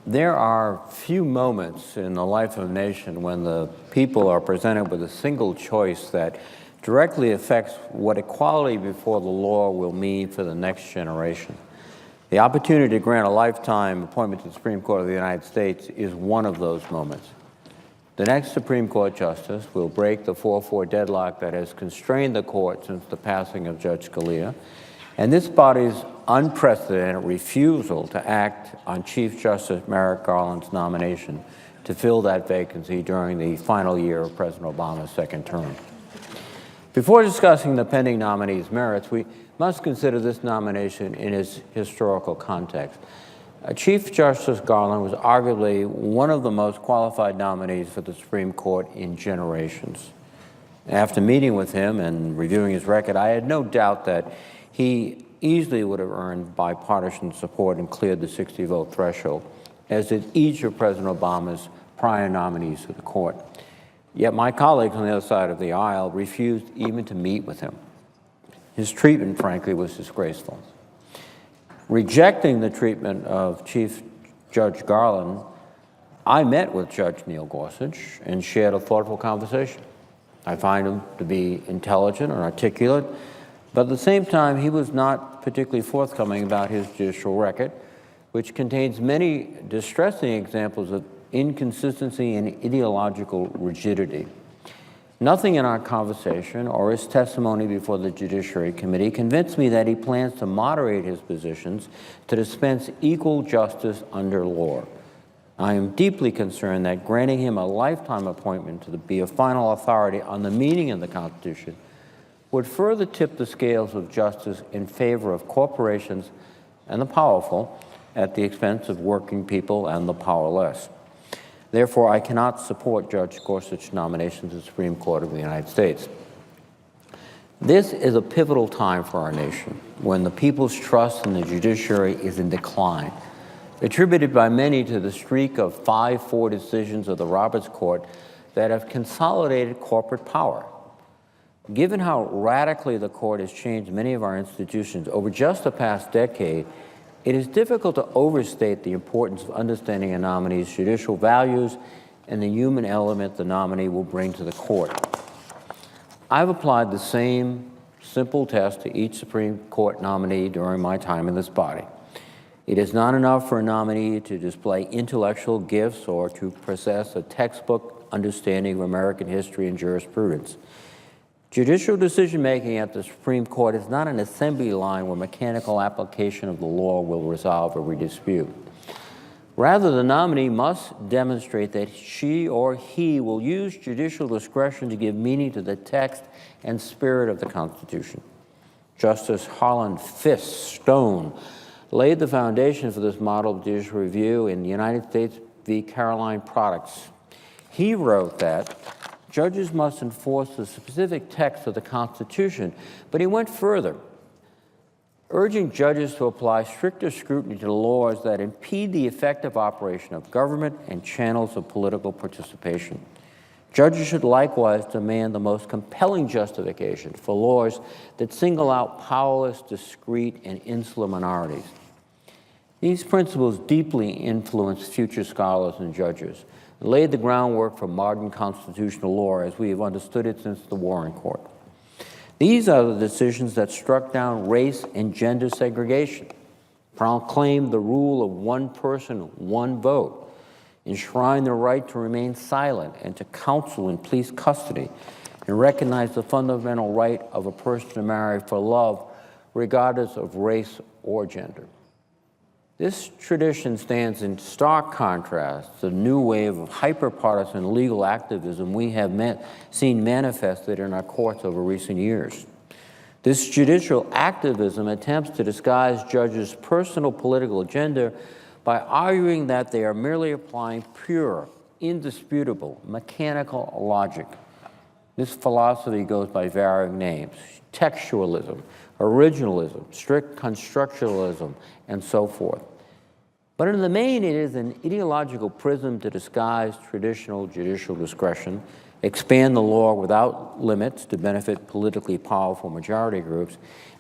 There are few moments in the life of a nation when the people are presented with a single choice that directly affects what equality before the law will mean for the next generation. The opportunity to grant a lifetime appointment to the Supreme Court of the United States is one of those moments. The next Supreme Court justice will break the 4-4 deadlock that has constrained the court since the passing of Judge Scalia, and this body's unprecedented refusal to act on Chief Justice Merrick Garland's nomination to fill that vacancy during the final year of President Obama's second term. Before discussing the pending nominee's merits, we must consider this nomination in its historical context. Chief Justice Garland was arguably one of the most qualified nominees for the Supreme Court in generations. After meeting with him and reviewing his record, I had no doubt that he easily would have earned bipartisan support and cleared the 60-vote threshold, as did each of President Obama's prior nominees to the court. Yet my colleagues on the other side of the aisle refused even to meet with him. His treatment, frankly, was disgraceful. Rejecting the treatment of Chief Judge Garland, I met with Judge Neil Gorsuch and shared a thoughtful conversation. I find him to be intelligent and articulate, but at the same time, he was not particularly forthcoming about his judicial record, which contains many distressing examples of inconsistency and ideological rigidity. Nothing in our conversation or his testimony before the Judiciary Committee convinced me that he plans to moderate his positions to dispense equal justice under law. I am deeply concerned that granting him a lifetime appointment to be a final authority on the meaning of the Constitution would further tip the scales of justice in favor of corporations and the powerful at the expense of working people and the powerless. Therefore, I cannot support Judge Gorsuch's nomination to the Supreme Court of the United States. This is a pivotal time for our nation, when the people's trust in the judiciary is in decline, attributed by many to the streak of 5-4 decisions of the Roberts Court that have consolidated corporate power. Given how radically the court has changed many of our institutions over just the past decade, it is difficult to overstate the importance of understanding a nominee's judicial values and the human element the nominee will bring to the court. I've applied the same simple test to each Supreme Court nominee during my time in this body. It is not enough for a nominee to display intellectual gifts or to possess a textbook understanding of American history and jurisprudence. Judicial decision-making at the Supreme Court is not an assembly line where mechanical application of the law will resolve every dispute. Rather, the nominee must demonstrate that she or he will use judicial discretion to give meaning to the text and spirit of the Constitution. Justice Harlan Fiske Stone laid the foundation for this model of judicial review in the United States v. Caroline Products. He wrote that judges must enforce the specific text of the Constitution, but he went further, urging judges to apply stricter scrutiny to the laws that impede the effective operation of government and channels of political participation. Judges should likewise demand the most compelling justification for laws that single out powerless, discrete, and insular minorities. These principles deeply influence future scholars and judges, and laid the groundwork for modern constitutional law as we have understood it since the Warren Court. These are the decisions that struck down race and gender segregation, proclaimed the rule of one person, one vote, enshrined the right to remain silent and to counsel in police custody, and recognized the fundamental right of a person to marry for love, regardless of race or gender. This tradition stands in stark contrast to the new wave of hyper-partisan legal activism we have seen manifested in our courts over recent years. This judicial activism attempts to disguise judges' personal political agenda by arguing that they are merely applying pure, indisputable, mechanical logic. This philosophy goes by varying names: textualism, originalism, strict constructionalism, and so forth. But in the main, it is an ideological prism to disguise traditional judicial discretion, expand the law without limits to benefit politically powerful majority groups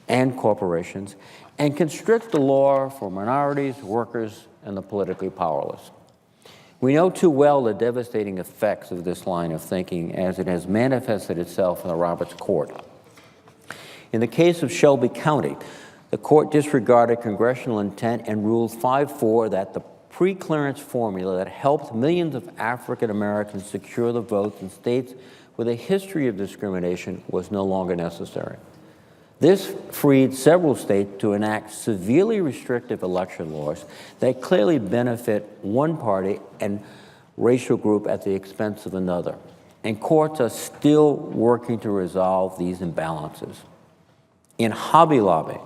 and corporations, and constrict the law for minorities, workers, and the politically powerless. We know too well the devastating effects of this line of thinking as it has manifested itself in the Roberts Court. In the case of Shelby County, the court disregarded congressional intent and ruled 5-4 that the pre-clearance formula that helped millions of African Americans secure the votes in states with a history of discrimination was no longer necessary. This freed several states to enact severely restrictive election laws that clearly benefit one party and racial group at the expense of another. And courts are still working to resolve these imbalances. In Hobby Lobby,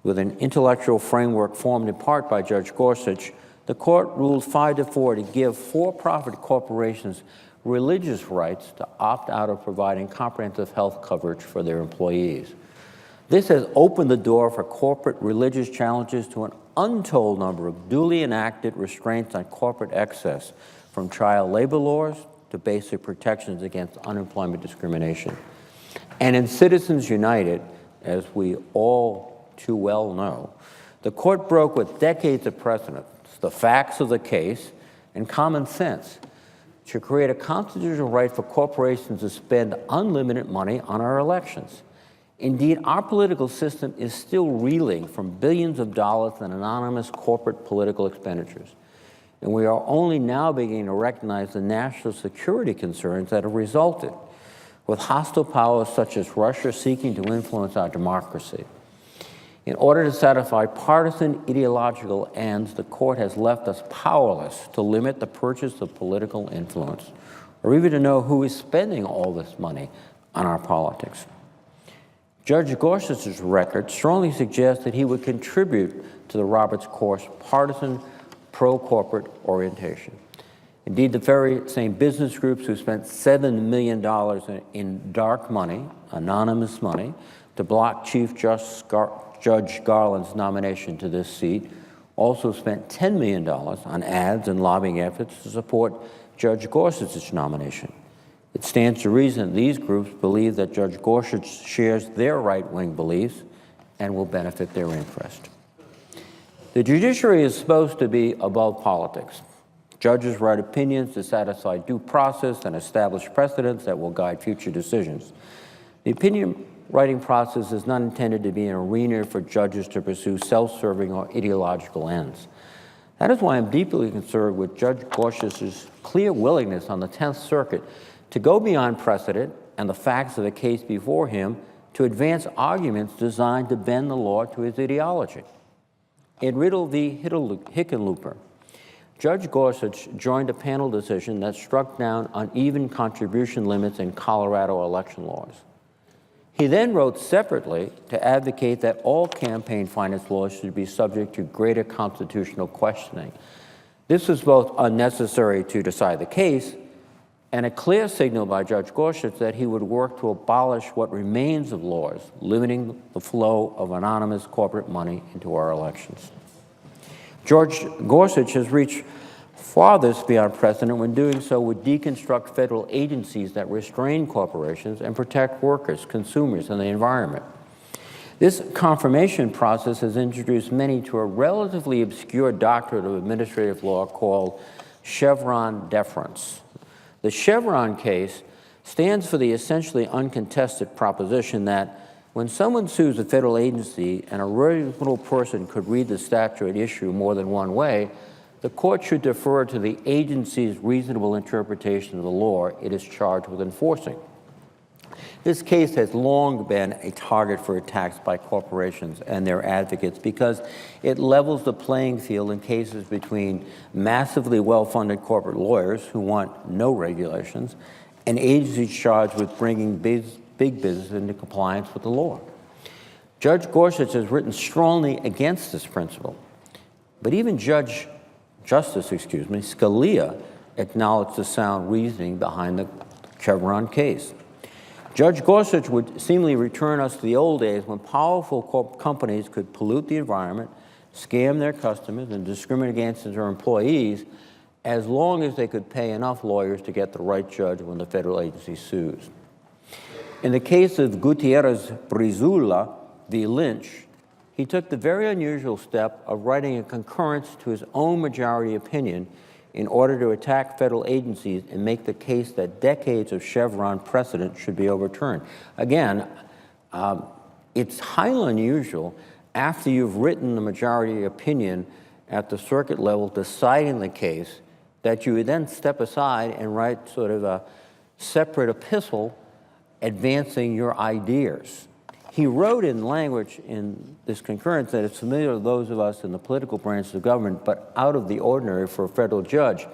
with an intellectual framework formed in part by Judge Gorsuch, the court ruled 5-4 to give for-profit corporations religious rights to opt out of providing comprehensive health coverage for their employees. This has opened the door for corporate religious challenges to an untold number of duly enacted restraints on corporate excess, from child labor laws to basic protections against unemployment discrimination. And in Citizens United, as we all too well know, the court broke with decades of precedent, the facts of the case, and common sense to create a constitutional right for corporations to spend unlimited money on our elections. Indeed, our political system is still reeling from billions of dollars in anonymous corporate political expenditures. And we are only now beginning to recognize the national security concerns that have resulted, with hostile powers such as Russia seeking to influence our democracy. In order to satisfy partisan ideological ends, the court has left us powerless to limit the purchase of political influence, or even to know who is spending all this money on our politics. Judge Gorsuch's record strongly suggests that he would contribute to the Roberts Court's partisan, pro-corporate orientation. Indeed, the very same business groups who spent $7 million in dark money, anonymous money, to block Chief Judge Garland's nomination to this seat also spent $10 million on ads and lobbying efforts to support Judge Gorsuch's nomination. It stands to reason these groups believe that Judge Gorsuch shares their right-wing beliefs and will benefit their interest. The judiciary is supposed to be above politics. Judges write opinions to satisfy due process and establish precedents that will guide future decisions. The opinion writing process is not intended to be an arena for judges to pursue self-serving or ideological ends. That is why I'm deeply concerned with Judge Gorsuch's clear willingness on the 10th Circuit to go beyond precedent and the facts of the case before him to advance arguments designed to bend the law to his ideology. In Riddle v. Hickenlooper, Judge Gorsuch joined a panel decision that struck down uneven contribution limits in Colorado election laws. He then wrote separately to advocate that all campaign finance laws should be subject to greater constitutional questioning. This was both unnecessary to decide the case and a clear signal by Judge Gorsuch that he would work to abolish what remains of laws limiting the flow of anonymous corporate money into our elections. Judge Gorsuch has reached farthest beyond precedent when doing so would deconstruct federal agencies that restrain corporations and protect workers, consumers, and the environment. This confirmation process has introduced many to a relatively obscure doctrine of administrative law called Chevron deference. The Chevron case stands for the essentially uncontested proposition that when someone sues a federal agency and a reasonable person could read the statute at issue more than one way, the court should defer to the agency's reasonable interpretation of the law it is charged with enforcing. This case has long been a target for attacks by corporations and their advocates because it levels the playing field in cases between massively well-funded corporate lawyers who want no regulations and agencies charged with bringing big business into compliance with the law. Judge Gorsuch has written strongly against this principle, but even Justice Scalia acknowledged the sound reasoning behind the Chevron case. Judge Gorsuch would seemingly return us to the old days when powerful companies could pollute the environment, scam their customers, and discriminate against their employees as long as they could pay enough lawyers to get the right judge when the federal agency sues. In the case of Gutierrez Brizuela v. Lynch, he took the very unusual step of writing a concurrence to his own majority opinion in order to attack federal agencies and make the case that decades of Chevron precedent should be overturned. Again, it's highly unusual after you've written the majority opinion at the circuit level deciding the case that you would then step aside and write sort of a separate epistle advancing your ideas. He wrote in language in this concurrence that is familiar to those of us in the political branches of government, but out of the ordinary for a federal judge.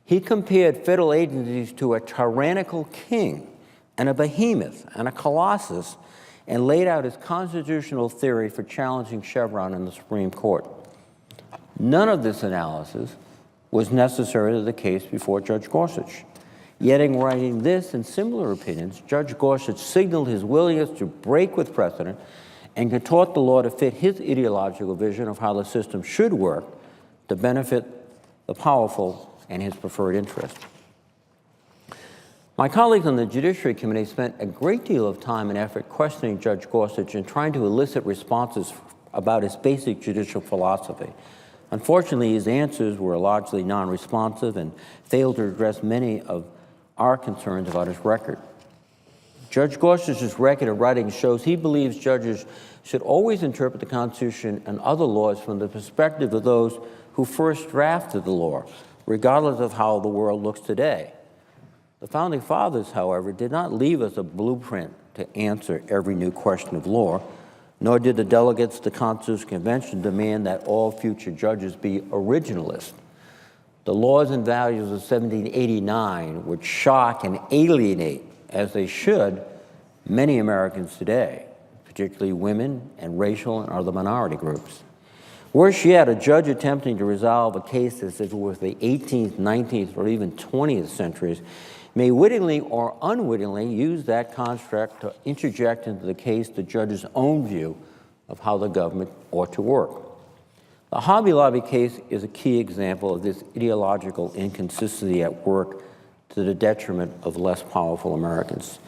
He compared federal agencies to a tyrannical king and a behemoth and a colossus, and laid out his constitutional theory for challenging Chevron in the Supreme Court. None of this analysis was necessary to the case before Judge Gorsuch. Yet in writing this and similar opinions, Judge Gorsuch signaled his willingness to break with precedent and contort the law to fit his ideological vision of how the system should work to benefit the powerful and his preferred interest. My colleagues on the Judiciary Committee spent a great deal of time and effort questioning Judge Gorsuch and trying to elicit responses about his basic judicial philosophy. Unfortunately, his answers were largely non-responsive and failed to address many of our concerns about his record. Judge Gorsuch's record of writing shows he believes judges should always interpret the Constitution and other laws from the perspective of those who first drafted the law, regardless of how the world looks today. The Founding Fathers, however, did not leave us a blueprint to answer every new question of law, nor did the delegates to the Constitutional Convention demand that all future judges be originalists. The laws and values of 1789 would shock and alienate, as they should, many Americans today, particularly women and racial and other minority groups. Worse yet, a judge attempting to resolve a case as if it was the 18th, 19th, or even 20th centuries may wittingly or unwittingly use that construct to interject into the case the judge's own view of how the government ought to work. The Hobby Lobby case is a key example of this ideological inconsistency at work to the detriment of less powerful Americans.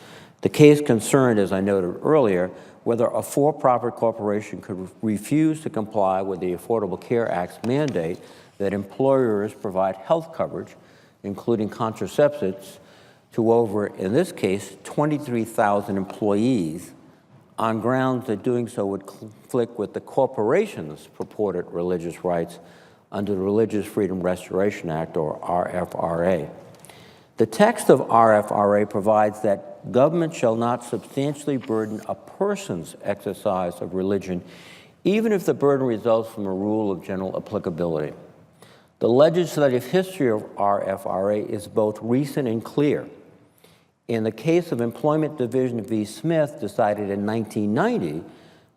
The case concerned, as I noted earlier, whether a for-profit corporation could refuse to comply with the Affordable Care Act's mandate that employers provide health coverage, including contraceptives, to over, in this case, 23,000 employees on grounds that doing so would conflict with the corporation's purported religious rights under the Religious Freedom Restoration Act, or RFRA. The text of RFRA provides that government shall not substantially burden a person's exercise of religion, even if the burden results from a rule of general applicability. The legislative history of RFRA is both recent and clear. In the case of Employment Division v. Smith, decided in 1990,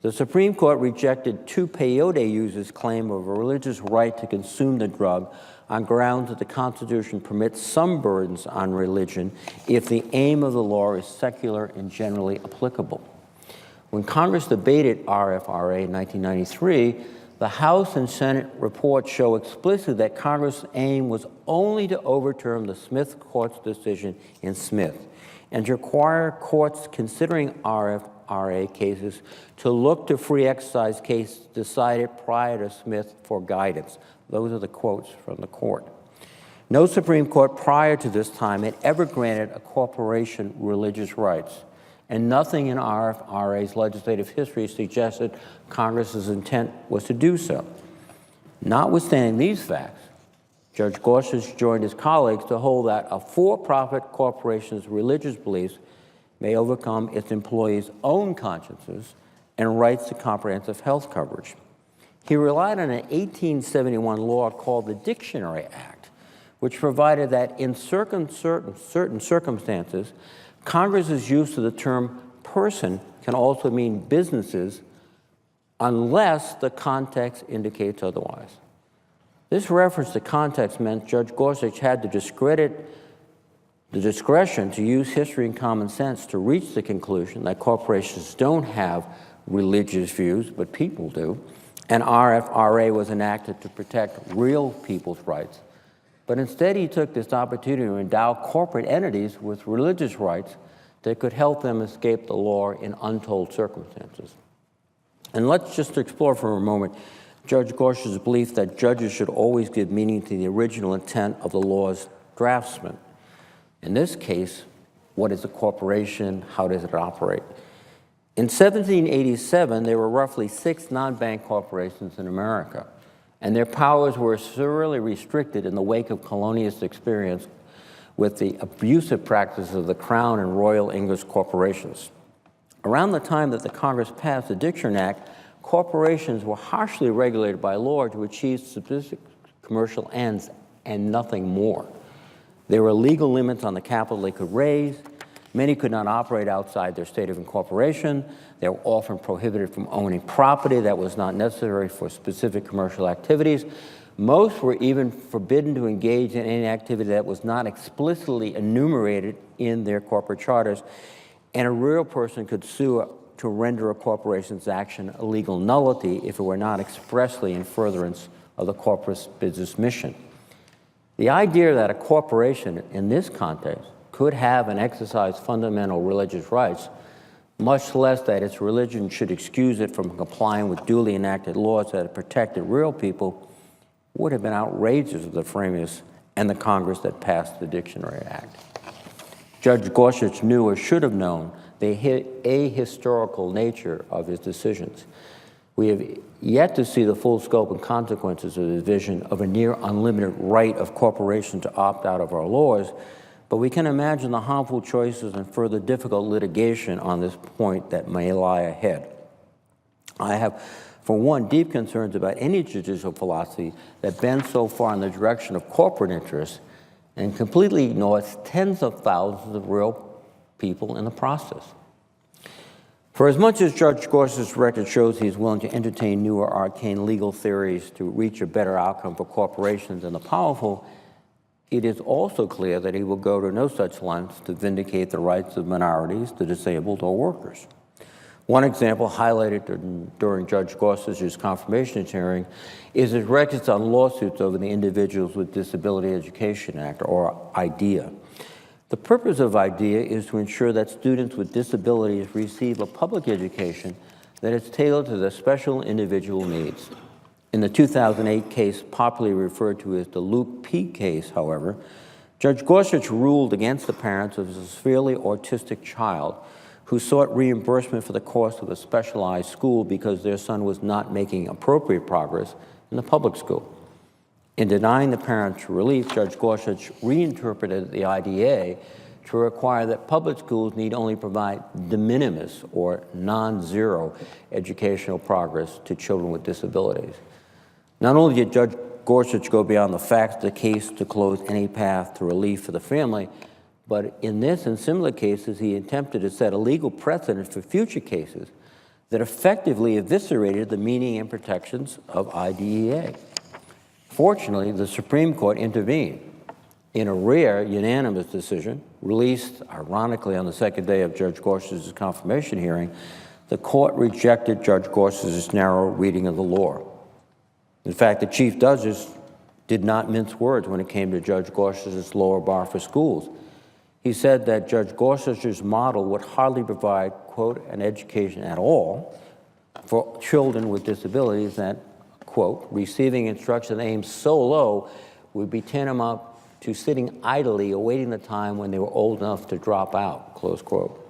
the Supreme Court rejected two peyote users' claim of a religious right to consume the drug on grounds that the Constitution permits some burdens on religion if the aim of the law is secular and generally applicable. When Congress debated RFRA in 1993, the House and Senate reports show explicitly that Congress' aim was only to overturn the Smith Court's decision in Smith and to require courts considering RFRA cases to look to free exercise cases decided prior to Smith for guidance. Those are the quotes from the court. No Supreme Court prior to this time had ever granted a corporation religious rights, and nothing in RFRA's legislative history suggested Congress's intent was to do so. Notwithstanding these facts, Judge Gorsuch joined his colleagues to hold that a for-profit corporation's religious beliefs may overcome its employees' own consciences and rights to comprehensive health coverage. He relied on an 1871 law called the Dictionary Act, which provided that in certain circumstances, Congress's use of the term person can also mean businesses unless the context indicates otherwise. This reference to context meant Judge Gorsuch had to discredit the discretion to use history and common sense to reach the conclusion that corporations don't have religious views, but people do, and RFRA was enacted to protect real people's rights. But instead, he took this opportunity to endow corporate entities with religious rights that could help them escape the law in untold circumstances. And let's just explore for a moment Judge Gorsuch's belief that judges should always give meaning to the original intent of the law's draftsman. In this case, what is a corporation? How does it operate? In 1787, there were roughly 6 non-bank corporations in America, and their powers were severely restricted in the wake of colonialist experience with the abusive practices of the Crown and Royal English corporations. Around the time that the Congress passed the Diction Act, corporations were harshly regulated by law to achieve specific commercial ends and nothing more. There were legal limits on the capital they could raise. Many could not operate outside their state of incorporation. They were often prohibited from owning property that was not necessary for specific commercial activities. Most were even forbidden to engage in any activity that was not explicitly enumerated in their corporate charters, and a real person could sue to render a corporation's action a legal nullity if it were not expressly in furtherance of the corporate business mission. The idea that a corporation in this context could have and exercise fundamental religious rights, much less that its religion should excuse it from complying with duly enacted laws that protected real people, would have been outrageous of the framers and the Congress that passed the Dictionary Act. Judge Gorsuch knew or should have known the ahistorical nature of his decisions. We have yet to see the full scope and consequences of his vision of a near unlimited right of corporations to opt out of our laws, but we can imagine the harmful choices and further difficult litigation on this point that may lie ahead. I have, for one, deep concerns about any judicial philosophy that bends so far in the direction of corporate interests and completely ignores tens of thousands of real people in the process. For as much as Judge Gorsuch's record shows he is willing to entertain new or arcane legal theories to reach a better outcome for corporations and the powerful, it is also clear that he will go to no such lengths to vindicate the rights of minorities, the disabled, or workers. One example highlighted during Judge Gorsuch's confirmation hearing is his records on lawsuits over the Individuals with Disability Education Act, or IDEA. The purpose of IDEA is to ensure that students with disabilities receive a public education that is tailored to their special individual needs. In the 2008 case popularly referred to as the Luke P. case, however, Judge Gorsuch ruled against the parents of a severely autistic child who sought reimbursement for the cost of a specialized school because their son was not making appropriate progress in the public school. In denying the parents relief, Judge Gorsuch reinterpreted the IDEA to require that public schools need only provide de minimis or non-zero educational progress to children with disabilities. Not only did Judge Gorsuch go beyond the facts of the case to close any path to relief for the family, but in this and similar cases, he attempted to set a legal precedent for future cases that effectively eviscerated the meaning and protections of IDEA. Fortunately, the Supreme Court intervened in a rare unanimous decision, released ironically on the second day of Judge Gorsuch's confirmation hearing. The court rejected Judge Gorsuch's narrow reading of the law. In fact, the Chief Justice did not mince words when it came to Judge Gorsuch's lower bar for schools. He said that Judge Gorsuch's model would hardly provide, quote, an education at all for children with disabilities that, quote, receiving instruction aimed so low would be tantamount to sitting idly awaiting the time when they were old enough to drop out, close quote.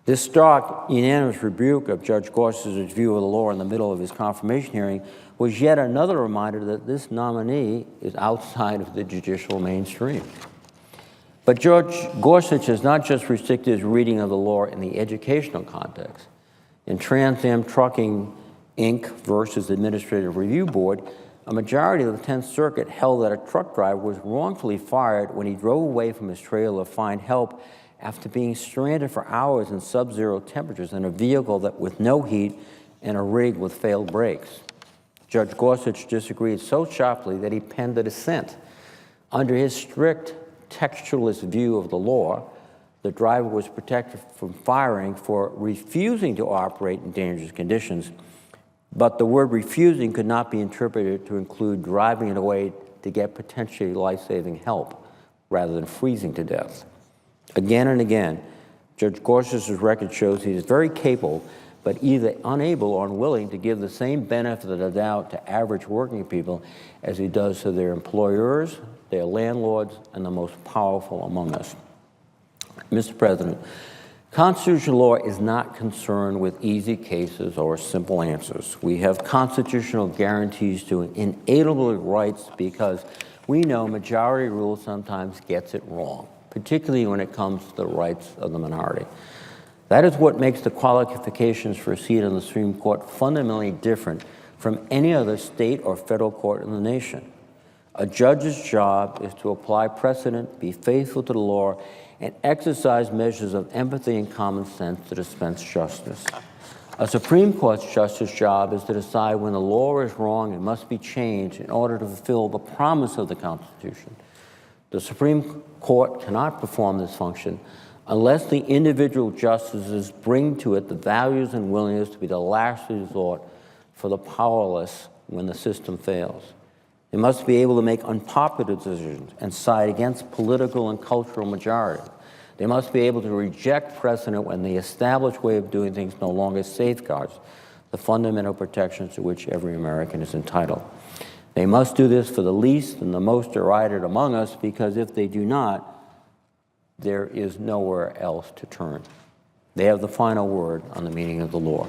This stark, unanimous rebuke of Judge Gorsuch's view of the law in the middle of his confirmation hearing was yet another reminder that this nominee is outside of the judicial mainstream. But Judge Gorsuch has not just restricted his reading of the law in the educational context. In Trans Am Trucking, Inc. versus Administrative Review Board, a majority of the 10th Circuit held that a truck driver was wrongfully fired when he drove away from his trailer to find help after being stranded for hours in sub-zero temperatures in a vehicle that with no heat and a rig with failed brakes. Judge Gorsuch disagreed so sharply that he penned a dissent. Under his strict textualist view of the law, the driver was protected from firing for refusing to operate in dangerous conditions, but the word refusing could not be interpreted to include driving it away to get potentially life-saving help rather than freezing to death. Again and again, Judge Gorsuch's record shows he is very capable but either unable or unwilling to give the same benefit of the doubt to average working people as he does to their employers, their landlords, and the most powerful among us. Mr. President, constitutional law is not concerned with easy cases or simple answers. We have constitutional guarantees to inalienable rights because we know majority rule sometimes gets it wrong, particularly when it comes to the rights of the minority. That is what makes the qualifications for a seat on the Supreme Court fundamentally different from any other state or federal court in the nation. A judge's job is to apply precedent, be faithful to the law, and exercise measures of empathy and common sense to dispense justice. A Supreme Court justice's job is to decide when the law is wrong and must be changed in order to fulfill the promise of the Constitution. The Supreme Court cannot perform this function unless the individual justices bring to it the values and willingness to be the last resort for the powerless when the system fails. They must be able to make unpopular decisions and side against political and cultural majorities. They must be able to reject precedent when the established way of doing things no longer safeguards the fundamental protections to which every American is entitled. They must do this for the least and the most derided among us, because if they do not, there is nowhere else to turn. They have the final word on the meaning of the law.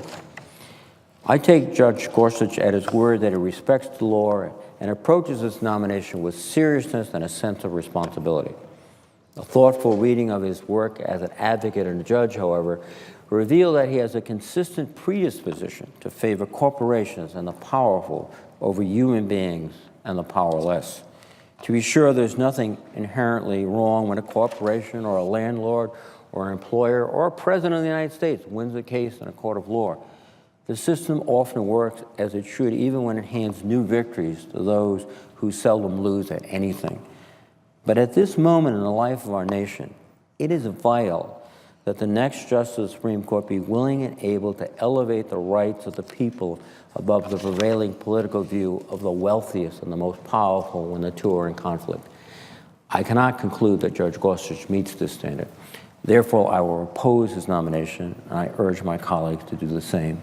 I take Judge Gorsuch at his word that he respects the law and approaches this nomination with seriousness and a sense of responsibility. A thoughtful reading of his work as an advocate and a judge, however, reveal that he has a consistent predisposition to favor corporations and the powerful over human beings and the powerless. To be sure, there's nothing inherently wrong when a corporation or a landlord or an employer or a president of the United States wins a case in a court of law. The system often works as it should, even when it hands new victories to those who seldom lose at anything. But at this moment in the life of our nation, it is vital that the next justice of the Supreme Court be willing and able to elevate the rights of the people above the prevailing political view of the wealthiest and the most powerful when the two are in conflict. I cannot conclude that Judge Gorsuch meets this standard. Therefore, I will oppose his nomination, and I urge my colleagues to do the same.